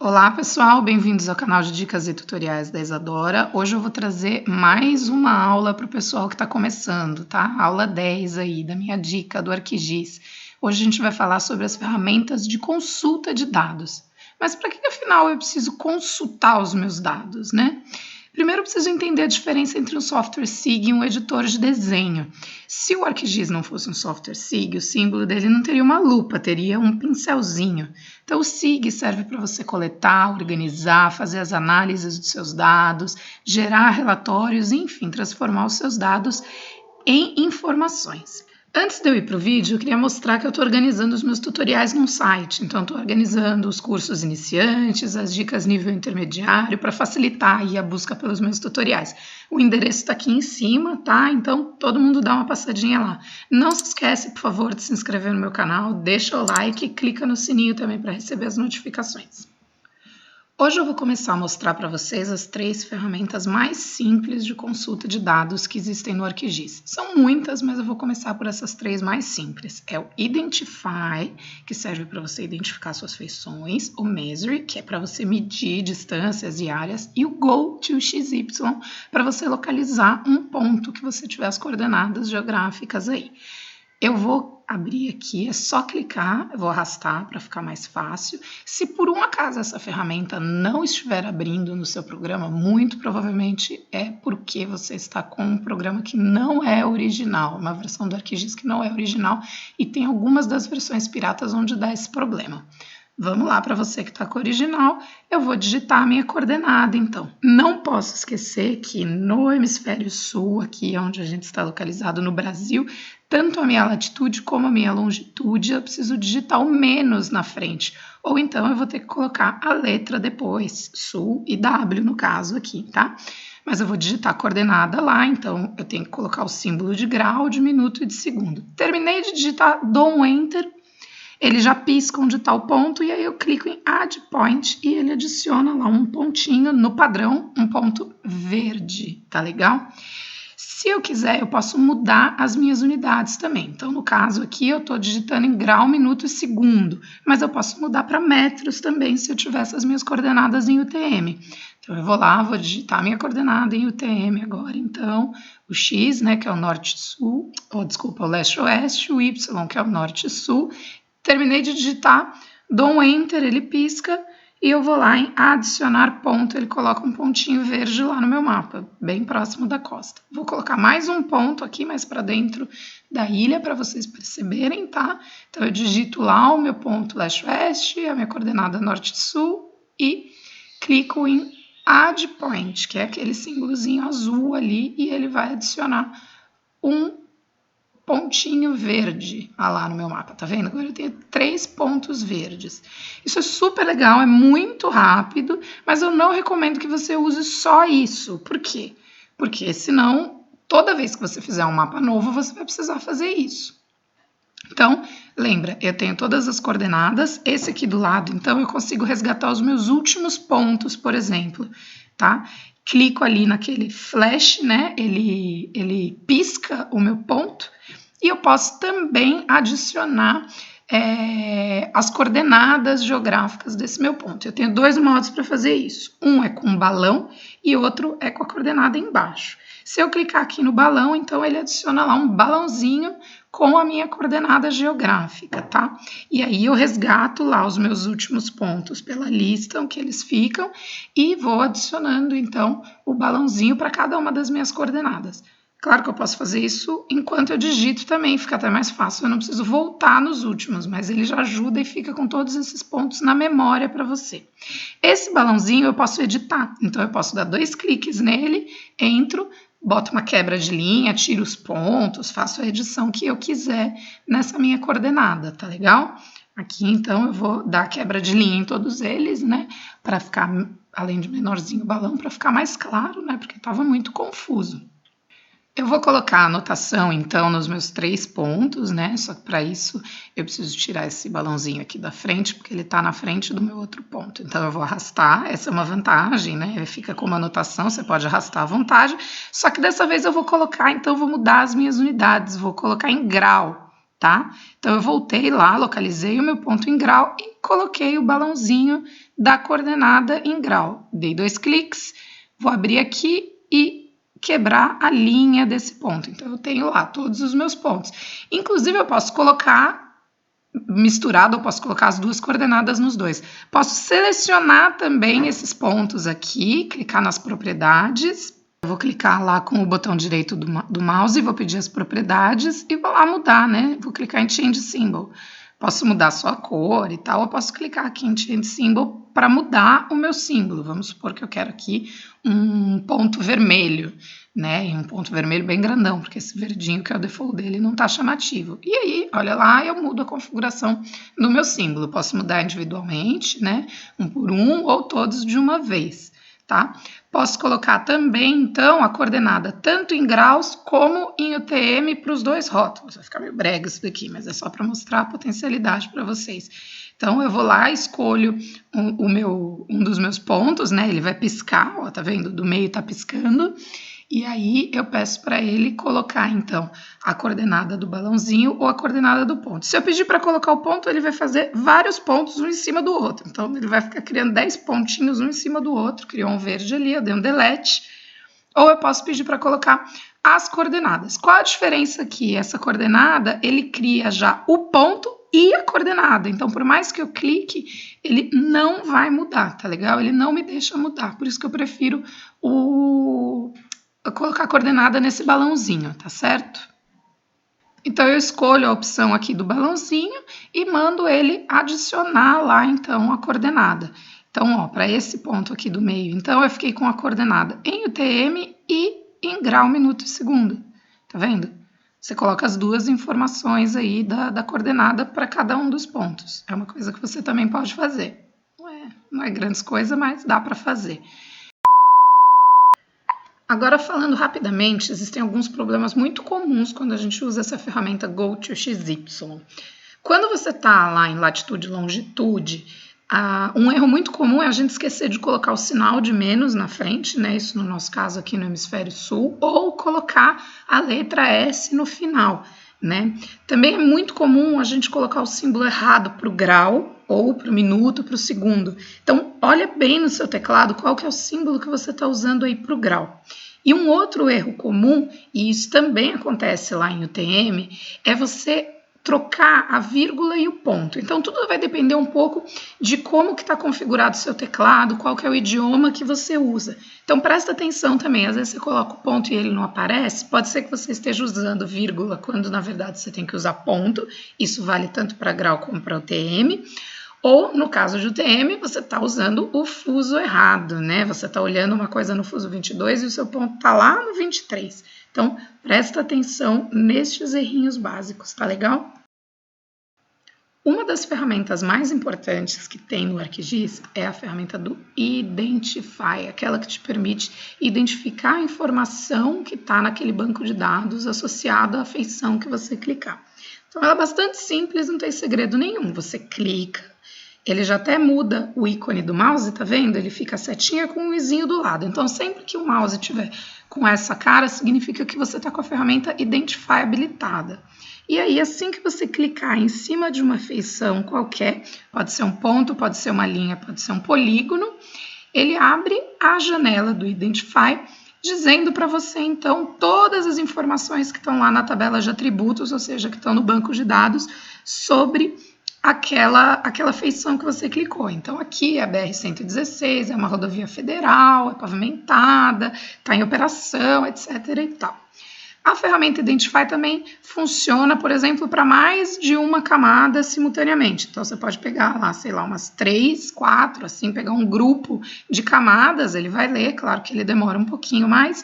Olá pessoal, bem-vindos ao canal de dicas e tutoriais da Isadora. Hoje eu vou trazer mais uma aula para o pessoal que está começando, tá? Aula 10 aí da minha dica do ArcGIS. Hoje a gente vai falar sobre as ferramentas de consulta de dados. Mas para que afinal eu preciso consultar os meus dados, né? Primeiro eu preciso entender a diferença entre um software SIG e um editor de desenho. Se o ArcGIS não fosse um software SIG, o símbolo dele não teria uma lupa, teria um pincelzinho. Então o SIG serve para você coletar, organizar, fazer as análises dos seus dados, gerar relatórios, enfim, transformar os seus dados em informações. Antes de eu ir para o vídeo, eu queria mostrar que eu estou organizando os meus tutoriais num site. Então, estou organizando os cursos iniciantes, as dicas nível intermediário, para facilitar aí a busca pelos meus tutoriais. O endereço está aqui em cima, tá? Então, todo mundo dá uma passadinha lá. Não se esquece, por favor, de se inscrever no meu canal, deixa o like e clica no sininho também para receber as notificações. Hoje eu vou começar a mostrar para vocês as 3 ferramentas mais simples de consulta de dados que existem no ArcGIS. São muitas, mas eu vou começar por essas 3 mais simples. É o Identify, que serve para você identificar suas feições, o Measure, que é para você medir distâncias e áreas, e o Go-to-XY, para você localizar um ponto que você tiver as coordenadas geográficas aí. Eu vou abrir aqui, é só clicar, eu vou arrastar para ficar mais fácil. Se por um acaso essa ferramenta não estiver abrindo no seu programa, muito provavelmente é porque você está com um programa que não é original, uma versão do ArcGIS que não é original e tem algumas das versões piratas onde dá esse problema. Vamos lá, para você que está com o original, eu vou digitar a minha coordenada, então. Não posso esquecer que no hemisfério sul, aqui onde a gente está localizado no Brasil, tanto a minha latitude como a minha longitude, eu preciso digitar o menos na frente. Ou então eu vou ter que colocar a letra depois, sul e W no caso aqui, tá? Mas eu vou digitar a coordenada lá, então eu tenho que colocar o símbolo de grau, de minuto e de segundo. Terminei de digitar, dou um Enter. Ele já pisca onde está o ponto e aí eu clico em Add Point e ele adiciona lá um pontinho no padrão, um ponto verde, tá legal? Se eu quiser, eu posso mudar as minhas unidades também. Então, no caso aqui, eu estou digitando em grau, minuto e segundo, mas eu posso mudar para metros também, se eu tivesse as minhas coordenadas em UTM. Então, eu vou lá, vou digitar a minha coordenada em UTM agora. Então, o X, né, que é o norte-sul, ou desculpa, o leste-oeste, o Y, que é o norte-sul. Terminei de digitar, dou um Enter, ele pisca e eu vou lá em adicionar ponto, ele coloca um pontinho verde lá no meu mapa, bem próximo da costa. Vou colocar mais um ponto aqui, mais para dentro da ilha, para vocês perceberem, tá? Então eu digito lá o meu ponto leste-oeste, a minha coordenada norte-sul e clico em Add Point, que é aquele símbolozinho azul ali, e ele vai adicionar um pontinho verde lá no meu mapa, tá vendo? Agora eu tenho 3 pontos verdes. Isso é super legal, é muito rápido, mas eu não recomendo que você use só isso. Por quê? Porque senão, toda vez que você fizer um mapa novo, você vai precisar fazer isso. Então, lembra, eu tenho todas as coordenadas, esse aqui do lado, então eu consigo resgatar os meus últimos pontos, por exemplo, tá? Clico ali naquele flash, né? Ele pisca o meu ponto e eu posso também adicionar as coordenadas geográficas desse meu ponto. Eu tenho 2 modos para fazer isso. Um é com um balão e outro é com a coordenada embaixo. Se eu clicar aqui no balão, então ele adiciona lá um balãozinho com a minha coordenada geográfica, tá? E aí eu resgato lá os meus últimos pontos pela lista que eles ficam e vou adicionando, então, o balãozinho para cada uma das minhas coordenadas. Claro que eu posso fazer isso enquanto eu digito também, fica até mais fácil, eu não preciso voltar nos últimos, mas ele já ajuda e fica com todos esses pontos na memória para você. Esse balãozinho eu posso editar, então eu posso dar 2 cliques nele, entro, boto uma quebra de linha, tiro os pontos, faço a edição que eu quiser nessa minha coordenada, tá legal? Aqui, então, eu vou dar quebra de linha em todos eles, né? Para ficar, além de menorzinho o balão, para ficar mais claro, né? Porque estava muito confuso. Eu vou colocar a anotação, então, nos meus 3 pontos, né? Só que para isso eu preciso tirar esse balãozinho aqui da frente, porque ele está na frente do meu outro ponto. Então, eu vou arrastar, essa é uma vantagem, né? Ele fica com uma anotação, você pode arrastar à vontade. Só que dessa vez eu vou colocar, então, vou mudar as minhas unidades, vou colocar em grau, tá? Então eu voltei lá, localizei o meu ponto em grau e coloquei o balãozinho da coordenada em grau. Dei 2 cliques, vou abrir aqui e quebrar a linha desse ponto. Então eu tenho lá todos os meus pontos. Inclusive eu posso colocar misturado, eu posso colocar as duas coordenadas nos dois. Posso selecionar também esses pontos aqui, clicar nas propriedades. Eu vou clicar lá com o botão direito do mouse, vou pedir as propriedades e vou lá mudar, né? Vou clicar em Change Symbol. Posso mudar só a cor e tal, eu posso clicar aqui em Change Symbol para mudar o meu símbolo. Vamos supor que eu quero aqui um ponto vermelho, né? E um ponto vermelho bem grandão, porque esse verdinho que é o default dele não está chamativo. E aí, olha lá, eu mudo a configuração do meu símbolo. Posso mudar individualmente, né? Um por um ou todos de uma vez, tá? Posso colocar também, então, a coordenada tanto em graus como em UTM para os dois rótulos. Vai ficar meio brega isso daqui, mas é só para mostrar a potencialidade para vocês. Então, eu vou lá, escolho um dos meus pontos, né? Ele vai piscar, ó, tá vendo? Do meio tá piscando. E aí, eu peço para ele colocar, então, a coordenada do balãozinho ou a coordenada do ponto. Se eu pedir para colocar o ponto, ele vai fazer vários pontos um em cima do outro. Então, ele vai ficar criando 10 pontinhos um em cima do outro. Criou um verde ali, eu dei um delete. Ou eu posso pedir para colocar as coordenadas. Qual a diferença aqui? Essa coordenada, ele cria já o ponto e a coordenada. Então, por mais que eu clique, ele não vai mudar, tá legal? Ele não me deixa mudar. Por isso que eu prefiro colocar a coordenada nesse balãozinho, tá certo? Então, eu escolho a opção aqui do balãozinho e mando ele adicionar lá, então, a coordenada. Então, ó, para esse ponto aqui do meio, então, eu fiquei com a coordenada em UTM e em grau, minuto e segundo. Tá vendo? Você coloca as duas informações aí da coordenada para cada um dos pontos. É uma coisa que você também pode fazer. Não é grandes coisas, mas dá para fazer. Agora, falando rapidamente, existem alguns problemas muito comuns quando a gente usa essa ferramenta GoToXY. Quando você está lá em latitude e longitude, um erro muito comum é a gente esquecer de colocar o sinal de menos na frente, né? Isso no nosso caso aqui no hemisfério sul, ou colocar a letra S no final, né? Também é muito comum a gente colocar o símbolo errado para o grau, ou para o minuto, para o segundo. Então, olha bem no seu teclado qual que é o símbolo que você está usando aí para o grau. E um outro erro comum, e isso também acontece lá em UTM, é você trocar a vírgula e o ponto. Então, tudo vai depender um pouco de como que está configurado o seu teclado, qual que é o idioma que você usa. Então, presta atenção também. Às vezes você coloca o ponto e ele não aparece. Pode ser que você esteja usando vírgula quando, na verdade, você tem que usar ponto. Isso vale tanto para grau como para UTM. Ou, no caso de UTM, você está usando o fuso errado, né? Você está olhando uma coisa no fuso 22 e o seu ponto está lá no 23. Então, presta atenção nestes errinhos básicos, tá legal? Uma das ferramentas mais importantes que tem no ArcGIS é a ferramenta do Identify, aquela que te permite identificar a informação que está naquele banco de dados associado à feição que você clicar. Então, ela é bastante simples, não tem segredo nenhum. Você clica, ele já até muda o ícone do mouse, tá vendo? Ele fica setinha com um izinho do lado. Então, sempre que o mouse tiver com essa cara, significa que você está com a ferramenta Identify habilitada. E aí, assim que você clicar em cima de uma feição qualquer, pode ser um ponto, pode ser uma linha, pode ser um polígono, ele abre a janela do Identify, dizendo para você, então, todas as informações que estão lá na tabela de atributos, ou seja, que estão no banco de dados, sobre aquela feição que você clicou. Então, aqui é a BR-116, é uma rodovia federal, é pavimentada, está em operação, etc. e tal. A ferramenta Identify também funciona, por exemplo, para mais de uma camada simultaneamente. Então, você pode pegar lá, sei lá, umas 3, 4, assim, pegar um grupo de camadas, ele vai ler, claro que ele demora um pouquinho mais,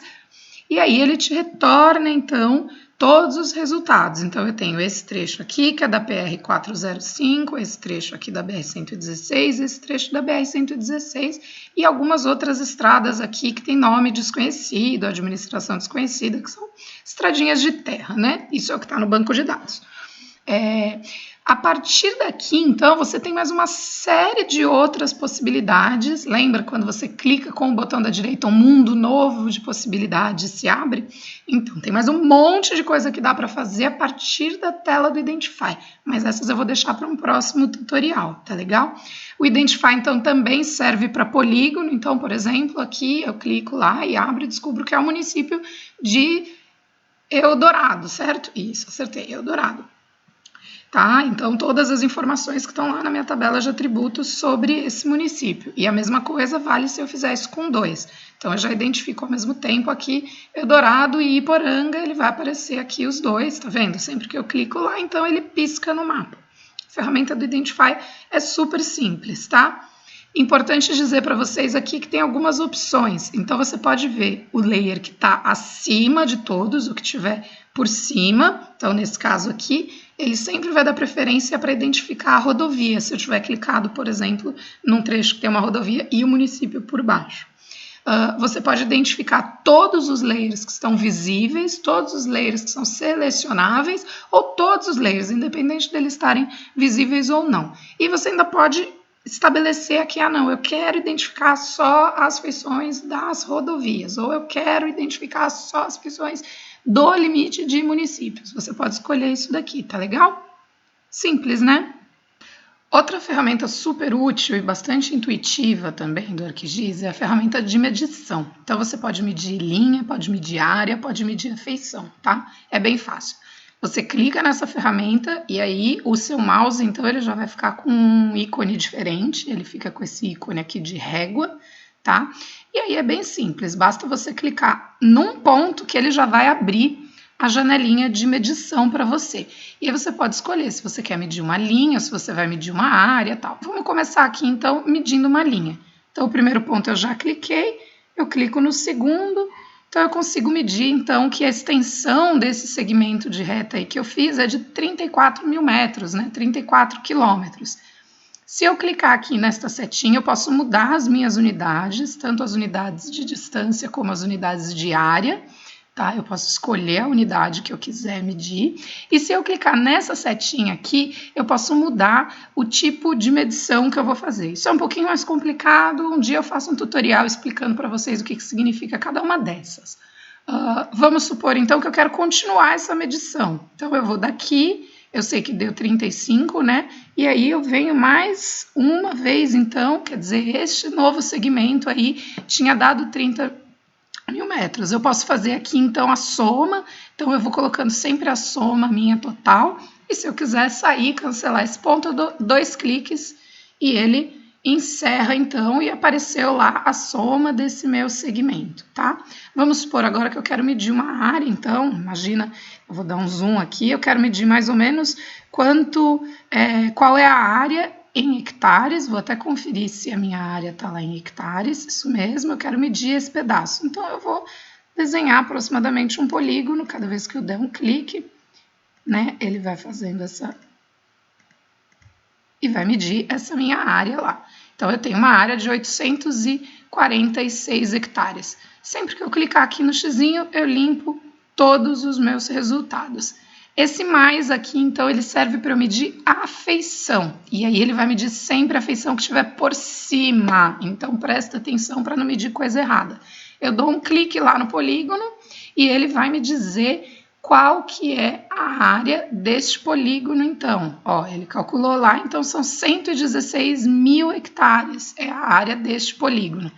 e aí ele te retorna, então, todos os resultados. Então, eu tenho esse trecho aqui, que é da PR-405, esse trecho aqui da BR-116, esse trecho da BR-116 e algumas outras estradas aqui que tem nome desconhecido, administração desconhecida, que são estradinhas de terra, né? Isso é o que está no banco de dados. A partir daqui, então, você tem mais uma série de outras possibilidades. Lembra quando você clica com o botão da direita, um mundo novo de possibilidades se abre? Então, tem mais um monte de coisa que dá para fazer a partir da tela do Identify, mas essas eu vou deixar para um próximo tutorial, tá legal? O Identify, então, também serve para polígono. Então, por exemplo, aqui eu clico lá e abro e descubro que é o município de Eldorado, certo? Isso, acertei, Eldorado. Tá? Então, todas as informações que estão lá na minha tabela de atributos sobre esse município. E a mesma coisa vale se eu fizer isso com 2. Então, eu já identifico ao mesmo tempo aqui Eldorado e Iporanga, ele vai aparecer aqui os dois, tá vendo? Sempre que eu clico lá, então ele pisca no mapa. A ferramenta do Identify é super simples, tá? Importante dizer para vocês aqui que tem algumas opções. Então, você pode ver o layer que está acima de todos, o que tiver por cima. Então, nesse caso aqui, ele sempre vai dar preferência para identificar a rodovia, se eu tiver clicado, por exemplo, num trecho que tem uma rodovia e o município por baixo. Você pode identificar todos os layers que estão visíveis, todos os layers que são selecionáveis, ou todos os layers, independente deles estarem visíveis ou não. E você ainda pode estabelecer aqui, não, eu quero identificar só as feições das rodovias, ou eu quero identificar só as feições do limite de municípios. Você pode escolher isso daqui, tá legal? Simples, né? Outra ferramenta super útil e bastante intuitiva também do ArcGIS é a ferramenta de medição. Então, você pode medir linha, pode medir área, pode medir a feição, tá? É bem fácil. Você clica nessa ferramenta e aí o seu mouse, então, ele já vai ficar com um ícone diferente. Ele fica com esse ícone aqui de régua, tá? E aí é bem simples, basta você clicar num ponto que ele já vai abrir a janelinha de medição para você. E aí você pode escolher se você quer medir uma linha, se você vai medir uma área e tal. Vamos começar aqui, então, medindo uma linha. Então, o primeiro ponto eu já cliquei, eu clico no segundo, então eu consigo medir, então, que a extensão desse segmento de reta aí que eu fiz é de 34 mil metros, né? 34 quilômetros. Se eu clicar aqui nesta setinha, eu posso mudar as minhas unidades, tanto as unidades de distância como as unidades de área. Tá? Eu posso escolher a unidade que eu quiser medir. E se eu clicar nessa setinha aqui, eu posso mudar o tipo de medição que eu vou fazer. Isso é um pouquinho mais complicado. Um dia eu faço um tutorial explicando para vocês o que significa cada uma dessas. Vamos supor, então, que eu quero continuar essa medição. Então, eu vou daqui, eu sei que deu 35, né? E aí eu venho mais uma vez, então, quer dizer, este novo segmento aí tinha dado 30 mil metros. Eu posso fazer aqui, então, a soma. Então, eu vou colocando sempre a soma minha total. E se eu quiser sair, cancelar esse ponto, eu dou 2 cliques e ele encerra, então, e apareceu lá a soma desse meu segmento, tá? Vamos supor agora que eu quero medir uma área, então, imagina, eu vou dar um zoom aqui, eu quero medir mais ou menos qual é a área em hectares, vou até conferir se a minha área está lá em hectares, isso mesmo, eu quero medir esse pedaço. Então, eu vou desenhar aproximadamente um polígono, cada vez que eu der um clique, né, ele vai fazendo essa... e vai medir essa minha área lá. Então, eu tenho uma área de 846 hectares. Sempre que eu clicar aqui no xizinho, eu limpo todos os meus resultados. Esse mais aqui, então, ele serve para eu medir a feição. E aí ele vai medir sempre a feição que estiver por cima. Então, presta atenção para não medir coisa errada. Eu dou um clique lá no polígono e ele vai me dizer qual que é a área deste polígono, então. Ó, ele calculou lá, então são 116 mil hectares, é a área deste polígono.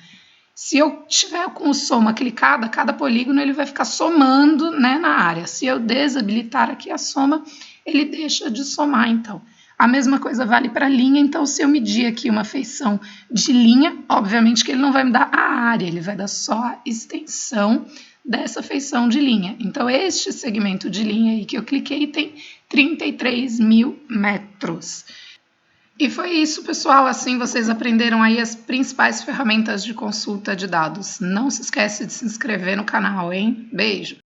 Se eu tiver com o soma clicado, a cada polígono ele vai ficar somando, né, na área. Se eu desabilitar aqui a soma, ele deixa de somar, então. A mesma coisa vale para a linha, então se eu medir aqui uma feição de linha, obviamente que ele não vai me dar a área, ele vai dar só a extensão dessa feição de linha. Então, este segmento de linha aí que eu cliquei tem 33 mil metros. E foi isso, pessoal. Assim vocês aprenderam aí as principais ferramentas de consulta de dados. Não se esquece de se inscrever no canal, hein? Beijo!